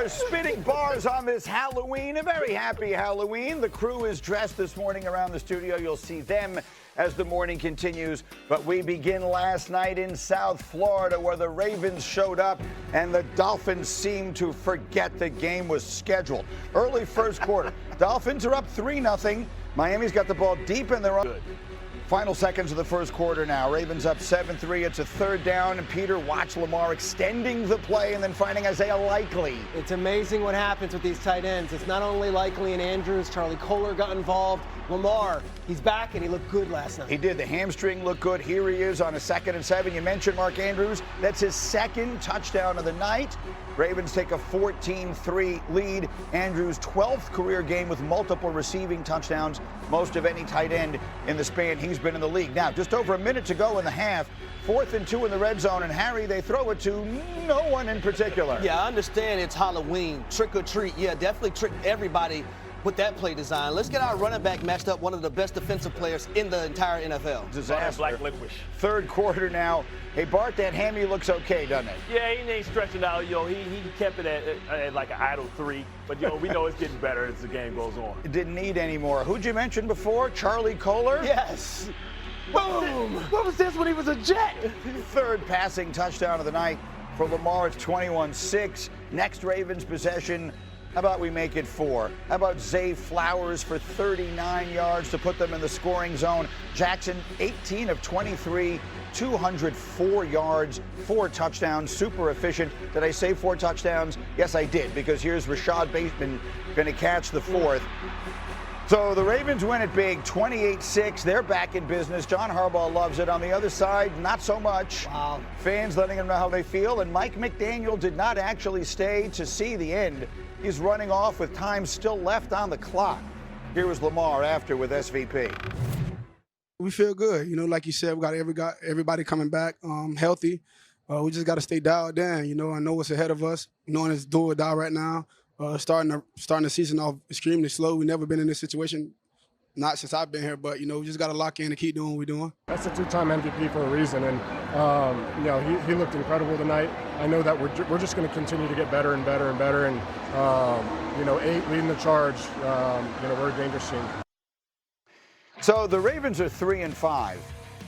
are spitting bars on this Halloween. A very happy Halloween. The crew is dressed this morning around the studio. You'll see them as the morning continues. But we begin last night in South Florida, where the Ravens showed up and the Dolphins seemed to forget the game was scheduled. Early first quarter, Dolphins are up 3-0. Miami's got the ball deep in their own. Final seconds of the first quarter now. Ravens up 7-3. It's a third down, and Peter watched Lamar extending the play and then finding Isaiah Likely. It's amazing what happens with these tight ends. It's not only Likely and Andrews. Charlie Kohler got involved. Lamar, he's back, and he looked good last night. He did. The hamstring looked good. Here he is on a 2nd and 7. You mentioned Mark Andrews. That's his second touchdown of the night. Ravens take a 14-3 lead. Andrews' 12th career game with multiple receiving touchdowns, most of any tight end in the span he's been in the league. Now, just over a minute to go in the half. 4th and 2 in the red zone, and Harry, they throw it to no one in particular. Yeah, I understand it's Halloween. Trick or treat. Yeah, definitely trick everybody with that play design. Let's get our running back matched up, one of the best defensive players in the entire NFL. Disaster. Black licorice. Third quarter now. Hey, Bart, that hammy looks okay, doesn't it? Yeah, he ain't stretching out. He kept it at like an idle 3. But, we know it's getting better as the game goes on. It didn't need any more. Who'd you mention before? Charlie Kohler? Yes. Boom! What was this when he was a Jet? Third passing touchdown of the night for Lamar. It's 21-6. Next Ravens possession. How about we make it 4? How about Zay Flowers for 39 yards to put them in the scoring zone? Jackson, 18 of 23, 204 yards, 4 touchdowns, super efficient. Did I say 4 touchdowns? Yes, I did, because here's Rashad Bateman going to catch the 4th. So the Ravens win it big, 28-6. They're back in business. John Harbaugh loves it. On the other side, not so much. Wow. Fans letting him know how they feel. And Mike McDaniel did not actually stay to see the end. He's running off with time still left on the clock. Here was Lamar after with SVP. We feel good. Like you said, we got everybody coming back healthy. We just got to stay dialed in. I know what's ahead of us. Knowing it's do or die right now. Starting the season off extremely slow. We've never been in this situation, not since I've been here, but, we just got to lock in and keep doing what we're doing. That's a 2-time MVP for a reason, and, he looked incredible tonight. I know that we're just going to continue to get better and better and better, and, 8 leading the charge, we're a dangerous team. So the Ravens are 3-5,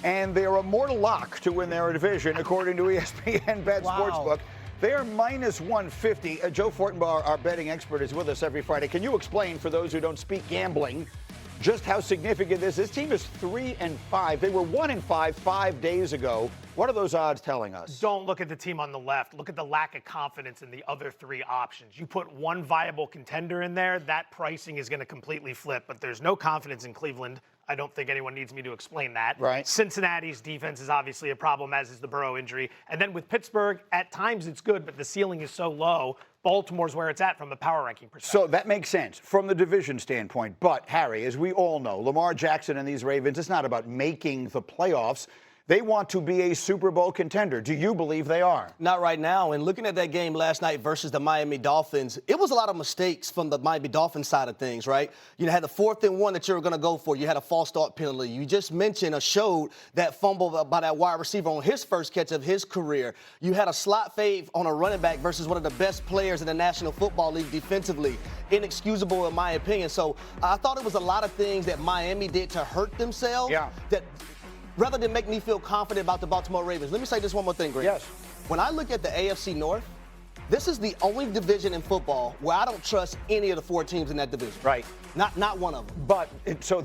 and they're a mortal lock to win their division, according to ESPN Bet Sportsbook. They are minus 150. Joe Fortenbaugh, our betting expert, is with us every Friday. Can you explain, for those who don't speak gambling, just how significant this is? This team is 3-5. They were 1-5 5 days ago. What are those odds telling us? Don't look at the team on the left. Look at the lack of confidence in the other 3 options. You put one viable contender in there, that pricing is going to completely flip. But there's no confidence in Cleveland. I don't think anyone needs me to explain that. Right. Cincinnati's defense is obviously a problem, as is the Burrow injury. And then with Pittsburgh, at times it's good, but the ceiling is so low. Baltimore's where it's at from a power ranking perspective. So that makes sense from the division standpoint. But, Harry, as we all know, Lamar Jackson and these Ravens, it's not about making the playoffs. They want to be a Super Bowl contender. Do you believe they are? Not right now. And looking at that game last night versus the Miami Dolphins, it was a lot of mistakes from the Miami Dolphins side of things, right? You had the 4th and 1 that you were going to go for. You had a false start penalty. You just mentioned or showed that fumble by that wide receiver on his first catch of his career. You had a slot fade on a running back versus one of the best players in the National Football League defensively. Inexcusable in my opinion. So I thought it was a lot of things that Miami did to hurt themselves. Yeah. That rather than make me feel confident about the Baltimore Ravens. Let me say this one more thing, Greg. Yes. When I look at the AFC North, this is the only division in football where I don't trust any of the 4 teams in that division. Right. Not one of them. But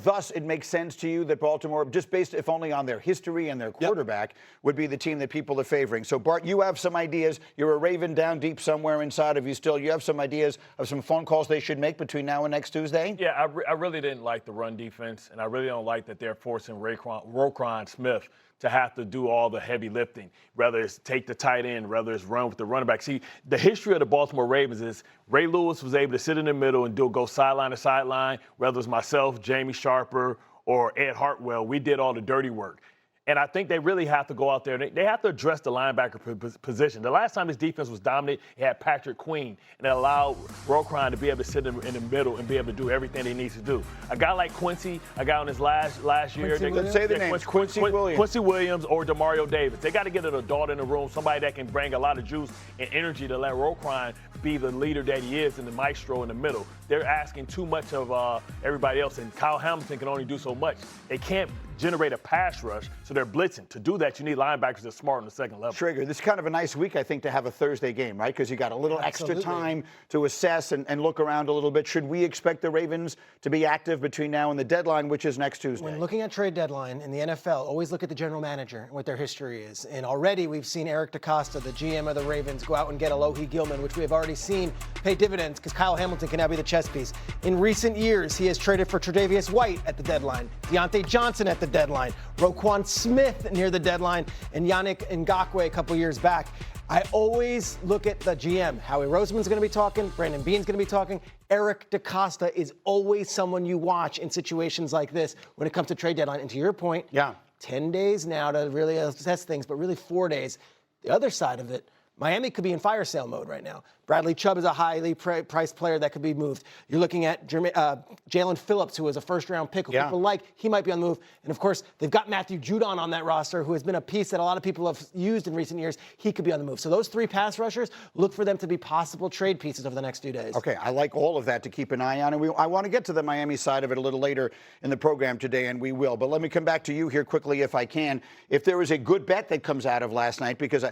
thus it makes sense to you that Baltimore, just based if only on their history and their quarterback, would be the team that people are favoring. So, Bart, you have some ideas. You're a Raven down deep somewhere inside of you still. You have some ideas of some phone calls they should make between now and next Tuesday? Yeah, I really didn't like the run defense, and I really don't like that they're forcing Roquan Smith to have to do all the heavy lifting, whether it's take the tight end, whether it's run with the running back. See, the history of the Baltimore Ravens is Ray Lewis was able to sit in the middle and go sideline to sideline, whether it's myself, Jamie Sharper, or Ed Hartwell. We did all the dirty work. And I think they really have to go out there. They have to address the linebacker position. The last time this defense was dominant, it had Patrick Queen, and it allowed Roquan to be able to sit in the middle and be able to do everything he needs to do. A guy like Quincy, a guy on his last year. Let's say the names. Quincy Williams. Quincy Williams or Demario Davis. They got to get an adult in the room, somebody that can bring a lot of juice and energy to let Roquan be the leader that he is and the maestro in the middle. They're asking too much of everybody else, and Kyle Hamilton can only do so much. They can't generate a pass rush, so they're blitzing. To do that, you need linebackers that are smart on the second level. Trigger, this is kind of a nice week, I think, to have a Thursday game, right? Because you got a little extra time to assess and look around a little bit. Should we expect the Ravens to be active between now and the deadline, which is next Tuesday? When looking at trade deadline in the NFL, always look at the general manager and what their history is. And already we've seen Eric DeCosta, the GM of the Ravens, go out and get Alohi Gilman, which we have already seen pay dividends because Kyle Hamilton can now be the chess piece. In recent years, he has traded for Tre'Davious White at the deadline, Deontay Johnson at the deadline, Roquan Smith near the deadline, and Yannick Ngakoue a couple years back. I always look at the GM. Howie Roseman's going to be talking. Brandon Beane's going to be talking. Eric DeCosta is always someone you watch in situations like this when it comes to trade deadline. And to your point, 10 days now to really assess things, but really 4 days. The other side of it, Miami could be in fire sale mode right now. Bradley Chubb is a highly priced player that could be moved. You're looking at Jalen Phillips, who is a first-round pick, who people like. He might be on the move. And, of course, they've got Matthew Judon on that roster, who has been a piece that a lot of people have used in recent years. He could be on the move. So those three pass rushers, look for them to be possible trade pieces over the next few days. Okay, I like all of that to keep an eye on. And I want to get to the Miami side of it a little later in the program today, and we will. But let me come back to you here quickly if I can. If there was a good bet that comes out of last night, because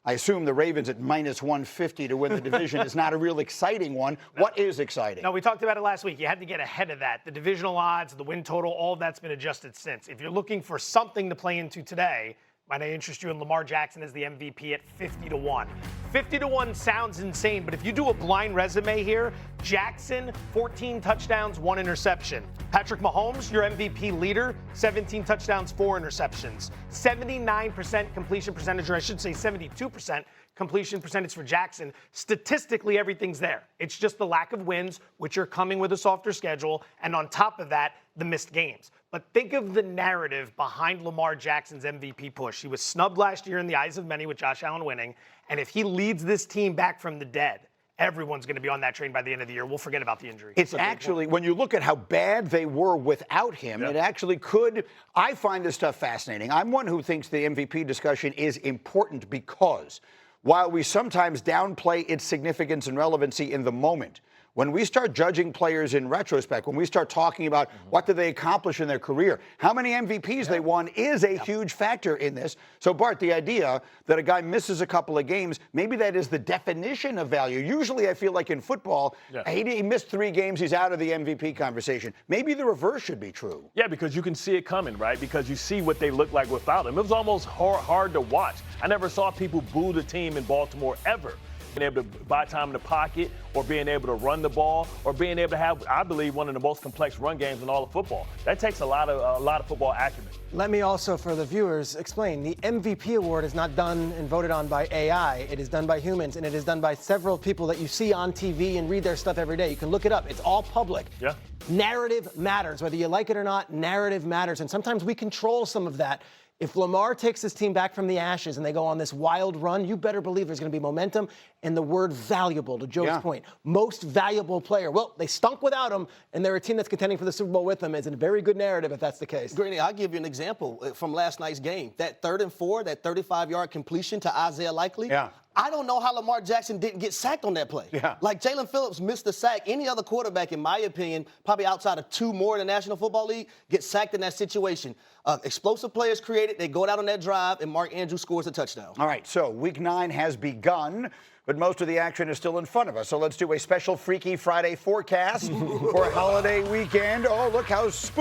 I assume the Ravens at minus 150 to win the division is not a real exciting one. No. What is exciting? No, we talked about it last week. You had to get ahead of that. The divisional odds, the win total, all of that's been adjusted since. If you're looking for something to play into today, might I interest you in Lamar Jackson as the MVP at 50-1. 50-1 sounds insane, but if you do a blind resume here, Jackson, 14 touchdowns, 1 interception. Patrick Mahomes, your MVP leader, 17 touchdowns, 4 interceptions. 79% completion percentage, or I should say 72% completion percentage for Jackson. Statistically, everything's there. It's just the lack of wins, which are coming with a softer schedule, and on top of that, the missed games. But think of the narrative behind Lamar Jackson's MVP push. He was snubbed last year in the eyes of many with Josh Allen winning, and if he leads this team back from the dead, everyone's going to be on that train by the end of the year. We'll forget about the injury. It's actually, when you look at how bad they were without him, it actually could. I find this stuff fascinating. I'm one who thinks the MVP discussion is important because while we sometimes downplay its significance and relevancy in the moment, when we start judging players in retrospect, when we start talking about what did they accomplish in their career, how many MVPs they won is a huge factor in this. So, Bart, the idea that a guy misses a couple of games, maybe that is the definition of value. Usually I feel like in football, he missed 3 games, he's out of the MVP conversation. Maybe the reverse should be true. Yeah, because you can see it coming, right? Because you see what they look like without him. It was almost hard to watch. I never saw people boo the team in Baltimore ever. Being able to buy time in the pocket, or being able to run the ball, or being able to have, I believe, one of the most complex run games in all of football. That takes a lot of football acumen. Let me also, for the viewers, explain. The MVP award is not done and voted on by AI. It is done by humans, and it is done by several people that you see on TV and read their stuff every day. You can look it up. It's all public. Yeah. Narrative matters. Whether you like it or not, narrative matters. And sometimes we control some of that. If Lamar takes his team back from the ashes and they go on this wild run, you better believe there's going to be momentum. And the word valuable, to Joe's point, most valuable player. Well, they stunk without him, and they're a team that's contending for the Super Bowl with them. Is a very good narrative if that's the case. Greeny, I'll give you an example from last night's game. That 3rd and 4, that 35-yard completion to Isaiah Likely. Yeah. I don't know how Lamar Jackson didn't get sacked on that play. Yeah. Like Jalen Phillips missed the sack. Any other quarterback, in my opinion, probably outside of 2 more in the National Football League, gets sacked in that situation. Explosive players created. They go down on that drive, and Mark Andrews scores a touchdown. All right, so Week 9 has begun, but most of the action is still in front of us. So let's do a special Freaky Friday forecast for holiday weekend. Oh, look how spooky.